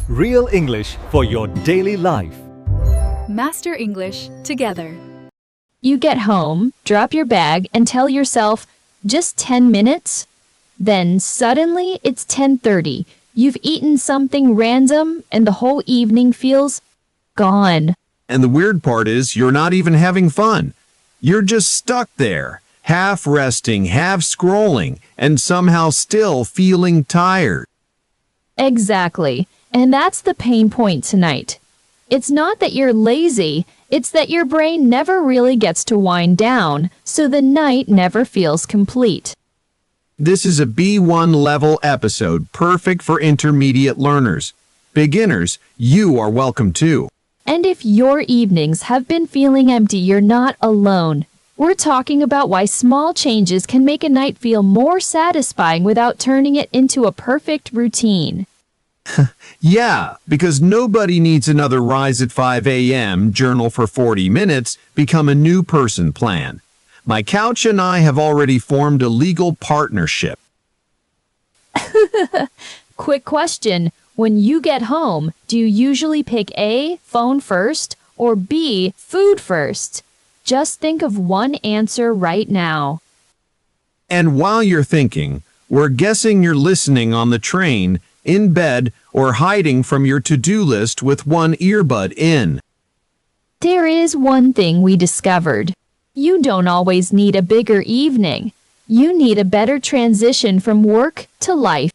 Real English for your daily life. Master English together. You get home, drop your bag, and tell yourself, just 10 minutes? Then suddenly it's 10:30. You've eaten something random and the whole evening feels gone. And the weird part is you're not even having fun. You're just stuck there, half resting, half scrolling, and somehow still feeling tired. Exactly. And that's the pain point tonight. It's not that you're lazy, it's that your brain never really gets to wind down, so the night never feels complete. This is a B1 level episode, perfect for intermediate learners. Beginners, you are welcome too. And if your evenings have been feeling empty, you're not alone. We're talking about why small changes can make a night feel more satisfying without turning it into a perfect routine. Yeah, because nobody needs another rise at 5 a.m., journal for 40 minutes, become a new person plan. My couch and I have already formed a legal partnership. Quick question. When you get home, do you usually pick A, phone first, or B, food first? Just think of one answer right now. And while you're thinking, we're guessing you're listening on the train, in bed, or hiding from your to-do list with one earbud in. There is one thing we discovered. You don't always need a bigger evening. You need a better transition from work to life.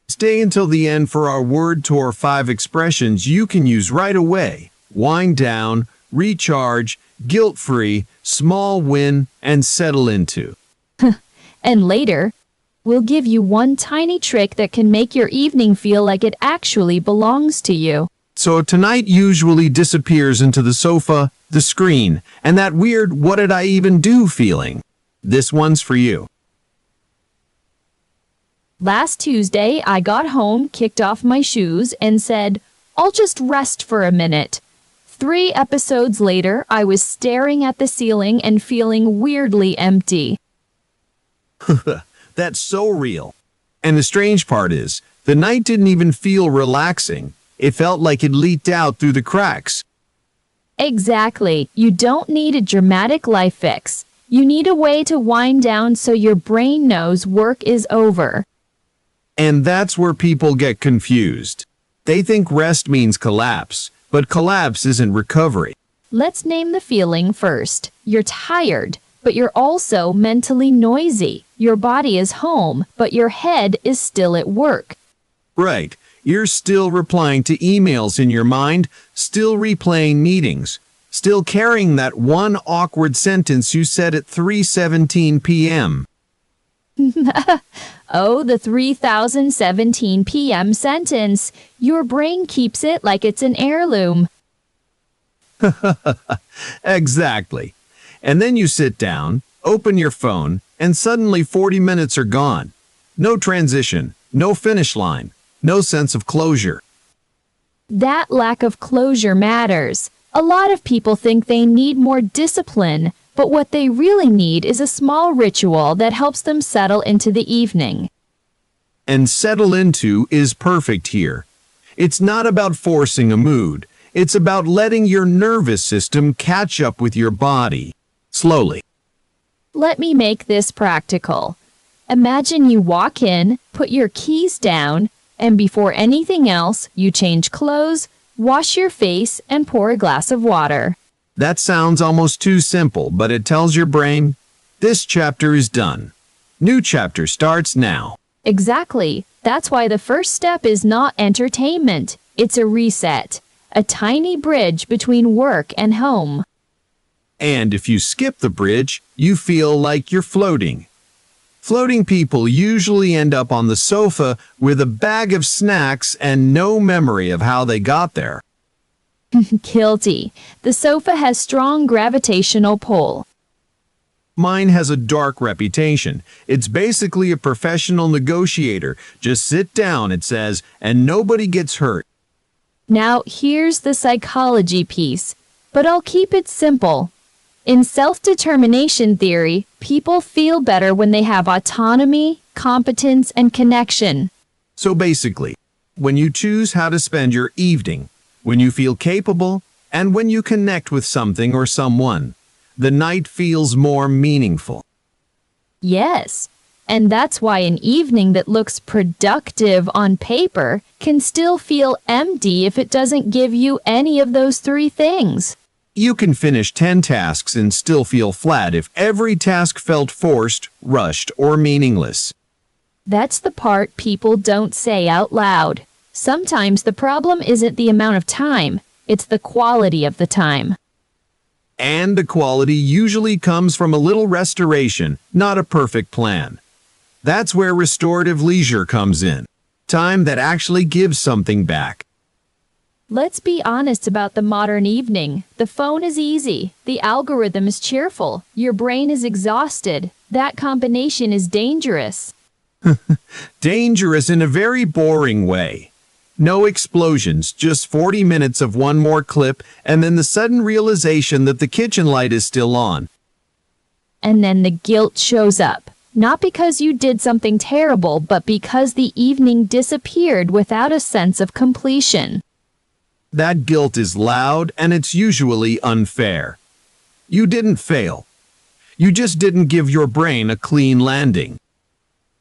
Stay until the end for our word tour 5 expressions you can use right away. Wind down, recharge, guilt-free, small win, and settle into. And later, we'll give you one tiny trick that can make your evening feel like it actually belongs to you. So tonight usually disappears into the sofa, the screen, and that weird what did I even do feeling. This one's for you. Last Tuesday, I got home, kicked off my shoes, and said, I'll just rest for a minute. 3 episodes later, I was staring at the ceiling and feeling weirdly empty. That's so real. And the strange part is, the night didn't even feel relaxing. It felt like it leaked out through the cracks. Exactly. You don't need a dramatic life fix. You need a way to wind down so your brain knows work is over. And that's where people get confused. They think rest means collapse, but collapse isn't recovery. Let's name the feeling first. You're tired, but you're also mentally noisy. Your body is home, but your head is still at work. Right. You're still replying to emails in your mind, still replaying meetings, still carrying that one awkward sentence you said at 3:17 p.m. Oh, the 3017 p.m. sentence. Your brain keeps it like it's an heirloom. Exactly. And then you sit down, open your phone, and suddenly 40 minutes are gone. No transition, no finish line, no sense of closure. That lack of closure matters. A lot of people think they need more discipline, but what they really need is a small ritual that helps them settle into the evening. And settle into is perfect here. It's not about forcing a mood. It's about letting your nervous system catch up with your body. Slowly. Let me make this practical. Imagine you walk in, put your keys down, and before anything else, you change clothes, wash your face, and pour a glass of water. That sounds almost too simple, but it tells your brain, this chapter is done. New chapter starts now. Exactly. That's why the first step is not entertainment. It's a reset. A tiny bridge between work and home. And if you skip the bridge, you feel like you're floating. Floating people usually end up on the sofa with a bag of snacks and no memory of how they got there. Guilty. The sofa has strong gravitational pull. Mine has a dark reputation. It's basically a professional negotiator. Just sit down, it says, and nobody gets hurt. Now, here's the psychology piece, but I'll keep it simple. In self-determination theory, people feel better when they have autonomy, competence, and connection. So basically, When you choose how to spend your evening, when you feel capable, and when you connect with something or someone, the night feels more meaningful. Yes, and that's why an evening that looks productive on paper can still feel empty if it doesn't give you any of those three things. You can finish 10 tasks and still feel flat if every task felt forced, rushed, or meaningless. That's the part people don't say out loud. Sometimes the problem isn't the amount of time, it's the quality of the time. And the quality usually comes from a little restoration, not a perfect plan. That's where restorative leisure comes in. Time that actually gives something back. Let's be honest about the modern evening. The phone is easy. The algorithm is cheerful. Your brain is exhausted. That combination is dangerous. Dangerous in a very boring way. No explosions, just 40 minutes of one more clip, and then the sudden realization that the kitchen light is still on. And then the guilt shows up. Not because you did something terrible, but because the evening disappeared without a sense of completion. That guilt is loud, and it's usually unfair. You didn't fail. You just didn't give your brain a clean landing.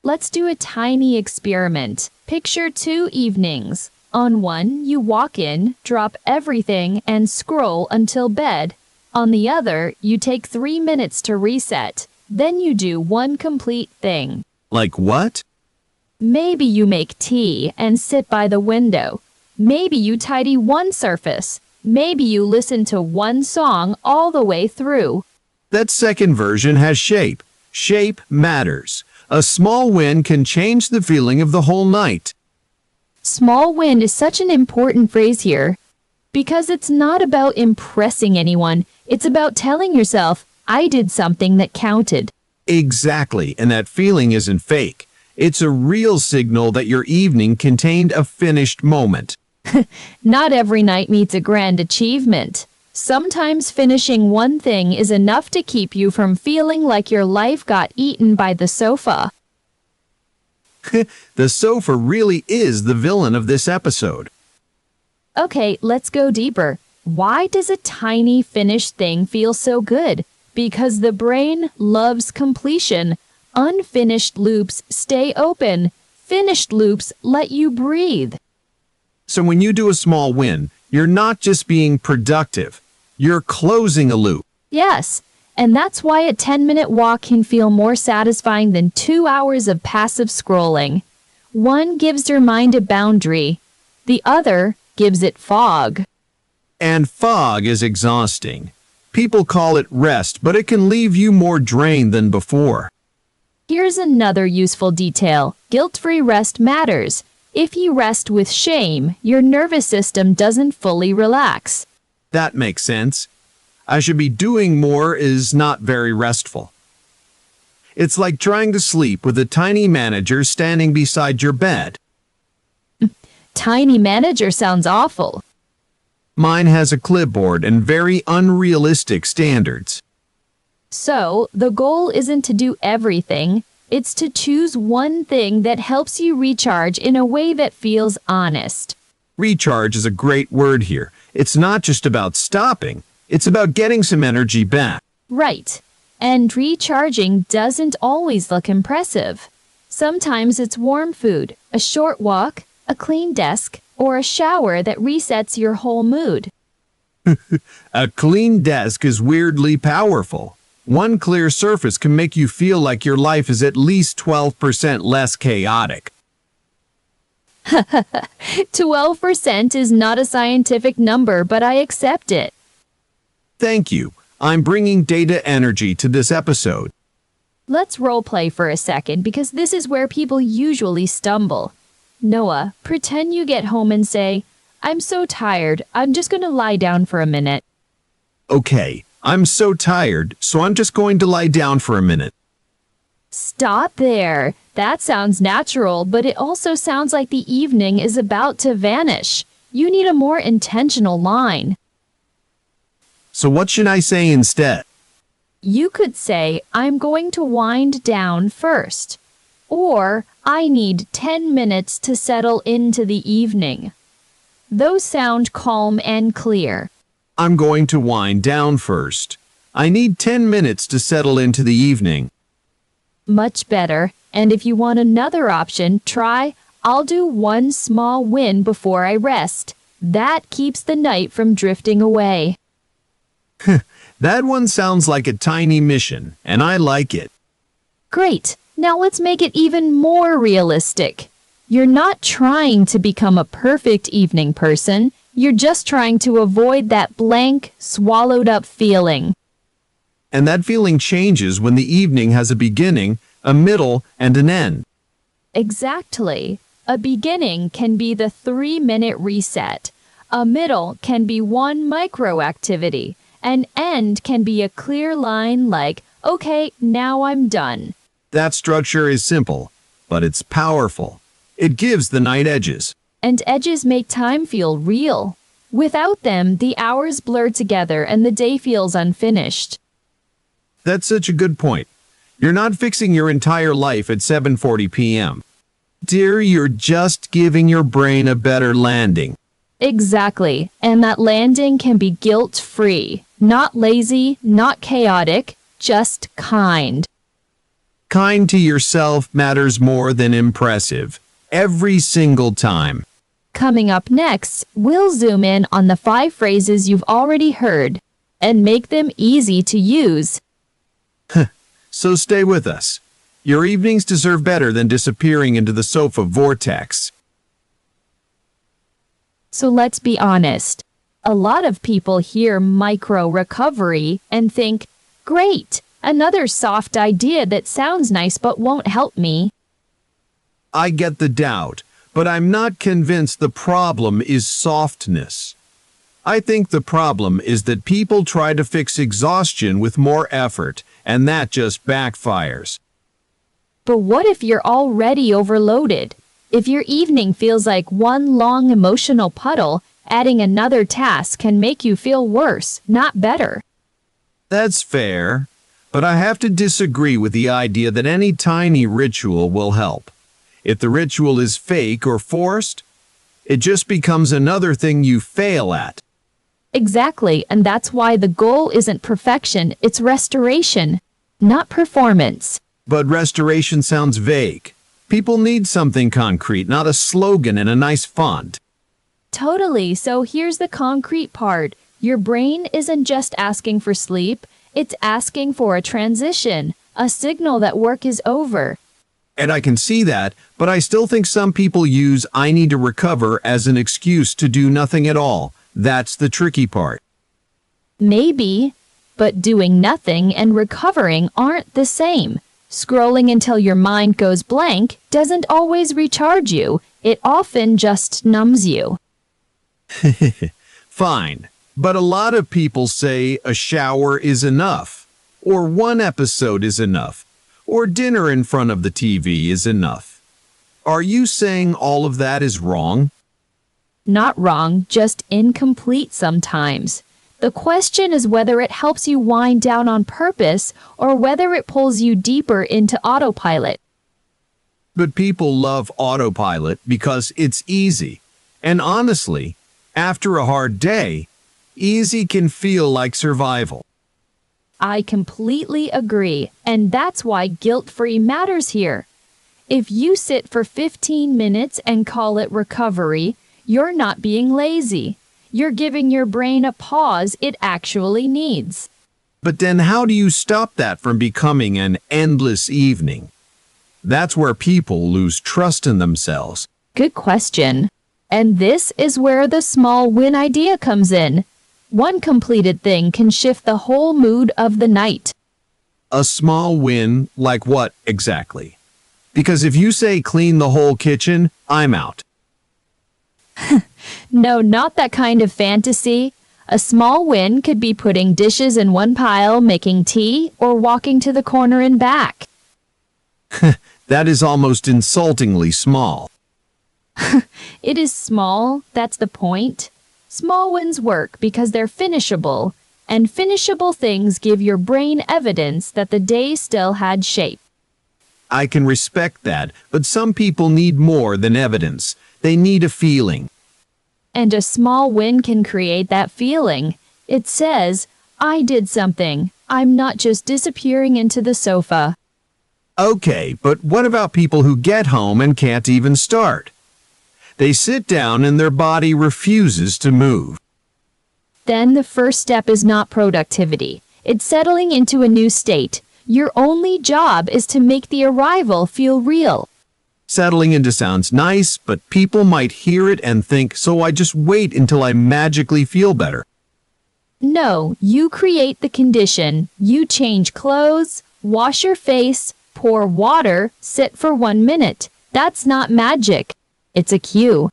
Let's do a tiny experiment. Picture 2 evenings. On one, you walk in, drop everything, and scroll until bed. On the other, you take 3 minutes to reset. Then you do one complete thing. Like what? Maybe you make tea and sit by the window. Maybe you tidy one surface. Maybe you listen to one song all the way through. That second version has shape. Shape matters. A small win can change the feeling of the whole night. Small win is such an important phrase here because it's not about impressing anyone. It's about telling yourself, I did something that counted. Exactly, and that feeling isn't fake. It's a real signal that your evening contained a finished moment. Not every night meets a grand achievement. Sometimes finishing one thing is enough to keep you from feeling like your life got eaten by the sofa. The sofa really is the villain of this episode. Okay, let's go deeper. Why does a tiny finished thing feel so good? Because the brain loves completion. Unfinished loops stay open. Finished loops let you breathe. So when you do a small win, you're not just being productive. You're closing a loop. Yes, and that's why a 10-minute walk can feel more satisfying than 2 hours of passive scrolling. One gives your mind a boundary. The other gives it fog. And fog is exhausting. People call it rest, but it can leave you more drained than before. Here's another useful detail. Guilt-free rest matters. If you rest with shame, your nervous system doesn't fully relax. That makes sense. I should be doing more is not very restful. It's like trying to sleep with a tiny manager standing beside your bed. Tiny manager sounds awful. Mine has a clipboard and very unrealistic standards. So, the goal isn't to do everything. It's to choose one thing that helps you recharge in a way that feels honest. Recharge is a great word here. It's not just about stopping. It's about getting some energy back. Right. And recharging doesn't always look impressive. Sometimes it's warm food, a short walk, a clean desk, or a shower that resets your whole mood. A clean desk is weirdly powerful. One clear surface can make you feel like your life is at least 12% less chaotic. 12% is not a scientific number, but I accept it. Thank you. I'm bringing data energy to this episode. Let's roleplay for a second because this is where people usually stumble. Noah, pretend you get home and say, I'm so tired, I'm just going to lie down for a minute. Okay, I'm so tired, so I'm just going to lie down for a minute. Stop there. That sounds natural, but it also sounds like the evening is about to vanish. You need a more intentional line. So what should I say instead? You could say, I'm going to wind down first. Or, I need 10 minutes to settle into the evening. Those sound calm and clear. I'm going to wind down first. I need 10 minutes to settle into the evening. Much better. And if you want another option, try, I'll do one small win before I rest. That keeps the night from drifting away. That one sounds like a tiny mission, and I like it. Great. Now let's make it even more realistic. You're not trying to become a perfect evening person. You're just trying to avoid that blank, swallowed-up feeling. And that feeling changes when the evening has a beginning, a middle, and an end. Exactly. A beginning can be the 3-minute reset. A middle can be one micro-activity. An end can be a clear line like, okay, now I'm done. That structure is simple, but it's powerful. It gives the night edges. And edges make time feel real. Without them, the hours blur together and the day feels unfinished. That's such a good point. You're not fixing your entire life at 7:40 p.m. Dear, you're just giving your brain a better landing. Exactly. And that landing can be guilt-free. Not lazy, not chaotic, just kind. Kind to yourself matters more than impressive. Every single time. Coming up next, we'll zoom in on the 5 phrases you've already heard and make them easy to use. So stay with us. Your evenings deserve better than disappearing into the sofa vortex. So let's be honest. A lot of people hear micro-recovery and think, great, another soft idea that sounds nice but won't help me. I get the doubt, but I'm not convinced the problem is softness. I think the problem is that people try to fix exhaustion with more effort, and that just backfires. But what if you're already overloaded? If your evening feels like one long emotional puddle, adding another task can make you feel worse, not better. That's fair, but I have to disagree with the idea that any tiny ritual will help. If the ritual is fake or forced, it just becomes another thing you fail at. Exactly, and that's why the goal isn't perfection, it's restoration, not performance. But restoration sounds vague. People need something concrete, not a slogan in a nice font. Totally, so here's the concrete part. Your brain isn't just asking for sleep, it's asking for a transition, a signal that work is over. And I can see that, but I still think some people use "I need to recover" as an excuse to do nothing at all. That's the tricky part. Maybe, but doing nothing and recovering aren't the same. Scrolling until your mind goes blank doesn't always recharge you. It often just numbs you. Fine, but a lot of people say a shower is enough, or one episode is enough, or dinner in front of the TV is enough. Are you saying all of that is wrong? Not wrong, just incomplete sometimes. The question is whether it helps you wind down on purpose or whether it pulls you deeper into autopilot. But people love autopilot because it's easy. And honestly, after a hard day, easy can feel like survival. I completely agree, and that's why guilt-free matters here. If you sit for 15 minutes and call it recovery, you're not being lazy. You're giving your brain a pause it actually needs. But then how do you stop that from becoming an endless evening? That's where people lose trust in themselves. Good question. And this is where the small win idea comes in. One completed thing can shift the whole mood of the night. A small win, like what exactly? Because if you say clean the whole kitchen, I'm out. No, not that kind of fantasy. A small win could be putting dishes in one pile, making tea, or walking to the corner and back. That is almost insultingly small. It is small, that's the point. Small wins work because they're finishable, and finishable things give your brain evidence that the day still had shape. I can respect that, but some people need more than evidence. They need a feeling. And a small win can create that feeling. It says, I did something. I'm not just disappearing into the sofa. Okay, but what about people who get home and can't even start? They sit down and their body refuses to move. Then the first step is not productivity. It's settling into a new state. Your only job is to make the arrival feel real. Settling into sounds nice, but people might hear it and think, so I just wait until I magically feel better. No, you create the condition. You change clothes, wash your face, pour water, sit for 1 minute. That's not magic. It's a cue.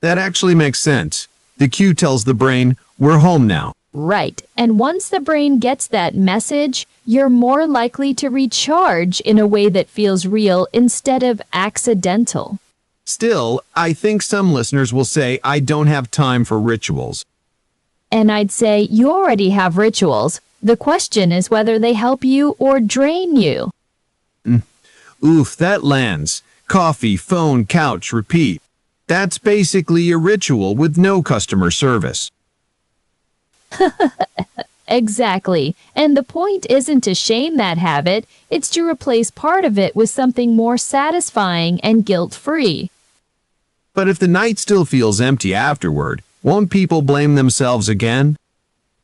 That actually makes sense. The cue tells the brain, we're home now. Right. And once the brain gets that message, you're more likely to recharge in a way that feels real instead of accidental. Still, I think some listeners will say, I don't have time for rituals. And I'd say you already have rituals. The question is whether they help you or drain you. Oof, that lands. Coffee, phone, couch, repeat. That's basically a ritual with no customer service. Exactly. And the point isn't to shame that habit, it's to replace part of it with something more satisfying and guilt-free. But if the night still feels empty afterward, won't people blame themselves again?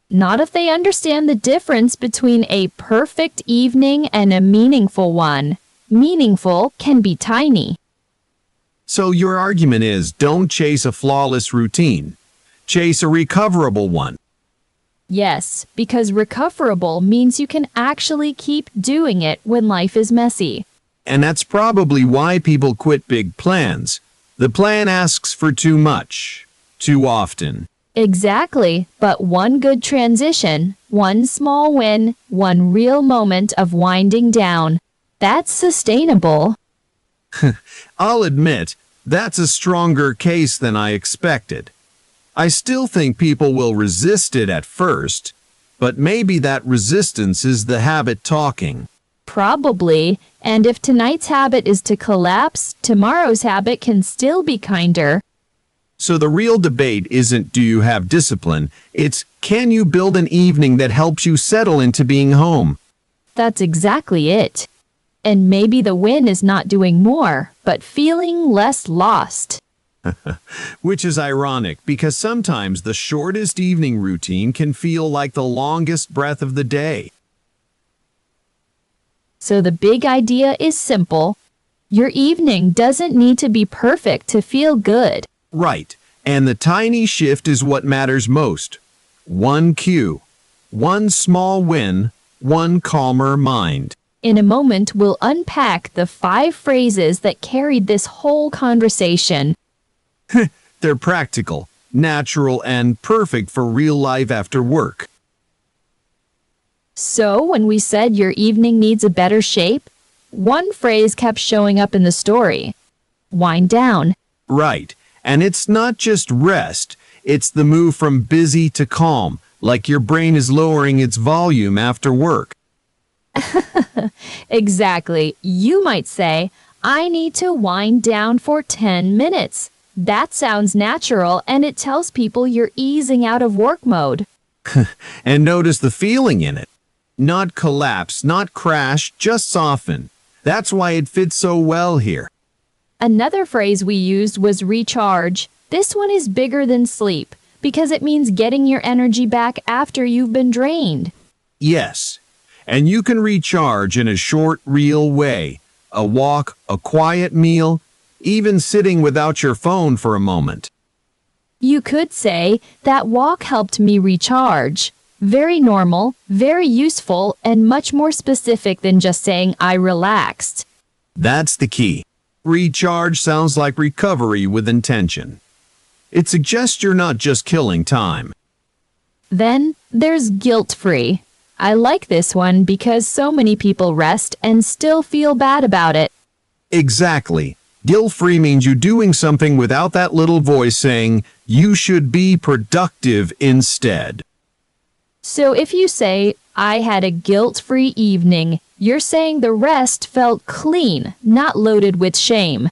Not if they understand the difference between a perfect evening and a meaningful one. Meaningful can be tiny. So your argument is, don't chase a flawless routine. Chase a recoverable one. Yes, because recoverable means you can actually keep doing it when life is messy. And that's probably why people quit big plans. The plan asks for too much, too often. Exactly, but one good transition, one small win, one real moment of winding down. That's sustainable. I'll admit, that's a stronger case than I expected. I still think people will resist it at first, but maybe that resistance is the habit talking. Probably, and if tonight's habit is to collapse, tomorrow's habit can still be kinder. So the real debate isn't do you have discipline, it's can you build an evening that helps you settle into being home? That's exactly it. And maybe the win is not doing more, but feeling less lost. Which is ironic because sometimes the shortest evening routine can feel like the longest breath of the day. So the big idea is simple. Your evening doesn't need to be perfect to feel good. Right, and the tiny shift is what matters most. One cue, one small win, one calmer mind. In a moment, we'll unpack the 5 phrases that carried this whole conversation. They're practical, natural, and perfect for real life after work. So, when we said your evening needs a better shape, one phrase kept showing up in the story. Wind down. Right, and it's not just rest, it's the move from busy to calm, like your brain is lowering its volume after work. Exactly. You might say, I need to wind down for 10 minutes. That sounds natural, and it tells people you're easing out of work mode. And notice the feeling in it. Not collapse, not crash, just soften. That's why it fits so well here. Another phrase we used was recharge. This one is bigger than sleep, because it means getting your energy back after you've been drained. Yes, and you can recharge in a short, real way. A walk, a quiet meal, even sitting without your phone for a moment. You could say, that walk helped me recharge. Very normal, very useful, and much more specific than just saying I relaxed. That's the key. Recharge sounds like recovery with intention. It suggests you're not just killing time. Then there's guilt-free. I like this one because so many people rest and still feel bad about it. Exactly. Guilt-free means you doing something without that little voice saying, you should be productive instead. So if you say, I had a guilt-free evening, You're saying the rest felt clean, not loaded with shame.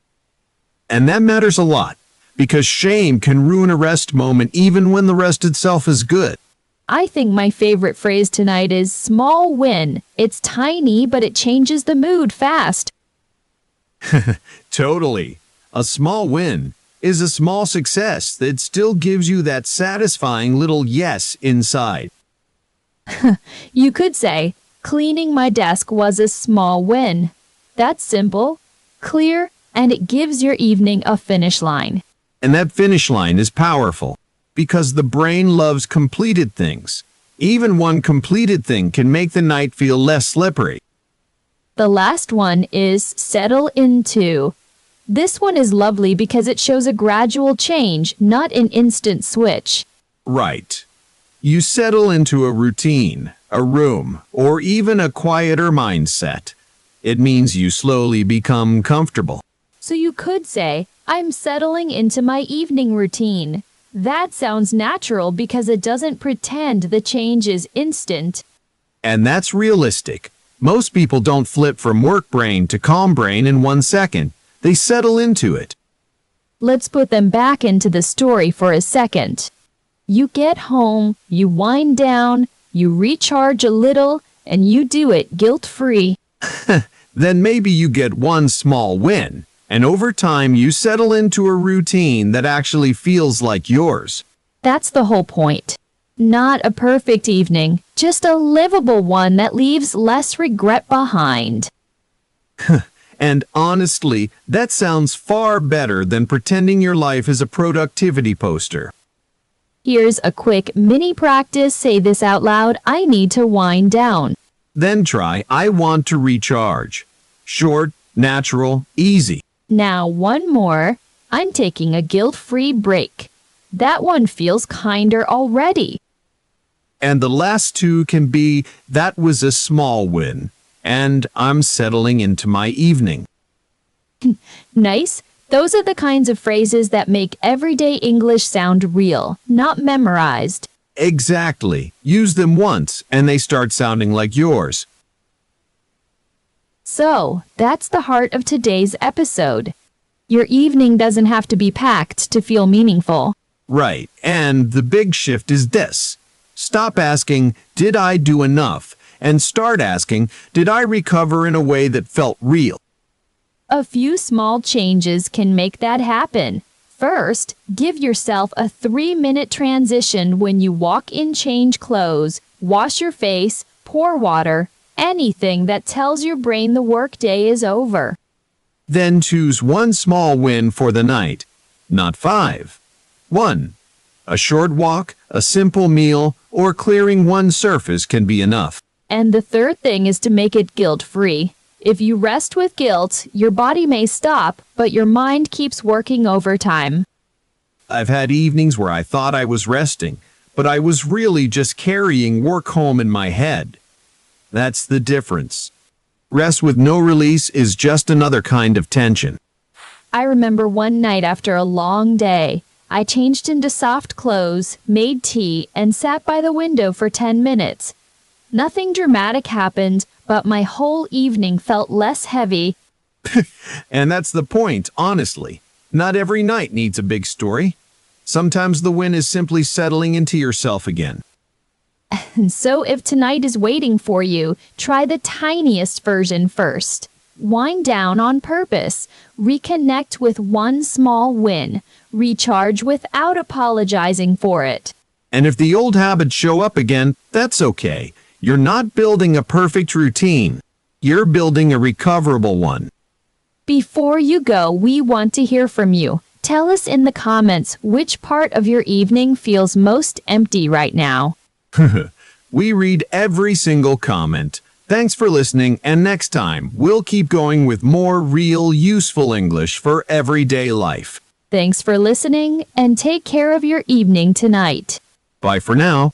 And that matters a lot, because shame can ruin a rest moment even when the rest itself is good. I think my favorite phrase tonight is small win. It's tiny, but it changes the mood fast. Totally. A small win is a small success that still gives you that satisfying little yes inside. You could say, cleaning my desk was a small win. That's simple, clear, and it gives your evening a finish line. And that finish line is powerful, because the brain loves completed things. Even one completed thing can make the night feel less slippery. The last one is settle into. This one is lovely because it shows a gradual change, not an instant switch. Right. You settle into a routine, a room, or even a quieter mindset. It means you slowly become comfortable. So you could say, I'm settling into my evening routine. That sounds natural because it doesn't pretend the change is instant. And that's realistic. Most people don't flip from work brain to calm brain in 1 second. They settle into it. Let's put them back into the story for a second. You get home, you wind down, you recharge a little, and you do it guilt-free. Then maybe you get one small win, and over time you settle into a routine that actually feels like yours. That's the whole point. Not a perfect evening, just a livable one that leaves less regret behind. And honestly, that sounds far better than pretending your life is a productivity poster. Here's a quick mini practice. Say this out loud. I need to wind down. Then try, I want to recharge. Short, natural, easy. Now one more. I'm taking a guilt-free break. That one feels kinder already. And the last two can be, that was a small win, and I'm settling into my evening. Nice. Those are the kinds of phrases that make everyday English sound real, not memorized. Exactly. Use them once, and they start sounding like yours. So, that's the heart of today's episode. Your evening doesn't have to be packed to feel meaningful. Right, and the big shift is this. Stop asking, did I do enough? And start asking, did I recover in a way that felt real? A few small changes can make that happen. First, give yourself a 3-minute transition when you walk in, change clothes, wash your face, pour water, anything that tells your brain the workday is over. Then choose one small win for the night, not 5. 1. A short walk, a simple meal, or clearing one surface can be enough. And the third thing is to make it guilt-free. If you rest with guilt, your body may stop, but your mind keeps working overtime. I've had evenings where I thought I was resting, but I was really just carrying work home in my head. That's the difference. Rest with no release is just another kind of tension. I remember one night after a long day, I changed into soft clothes, made tea, and sat by the window for 10 minutes. Nothing dramatic happened, but my whole evening felt less heavy. And that's the point, honestly. Not every night needs a big story. Sometimes the win is simply settling into yourself again. And so if tonight is waiting for you, try the tiniest version first. Wind down on purpose. Reconnect with one small win. Recharge without apologizing for it. And if the old habits show up again, that's okay. You're not building a perfect routine. You're building a recoverable one. Before you go, we want to hear from you. Tell us in the comments which part of your evening feels most empty right now. We read every single comment. Thanks for listening, and next time, we'll keep going with more real, useful English for everyday life. Thanks for listening, and take care of your evening tonight. Bye for now.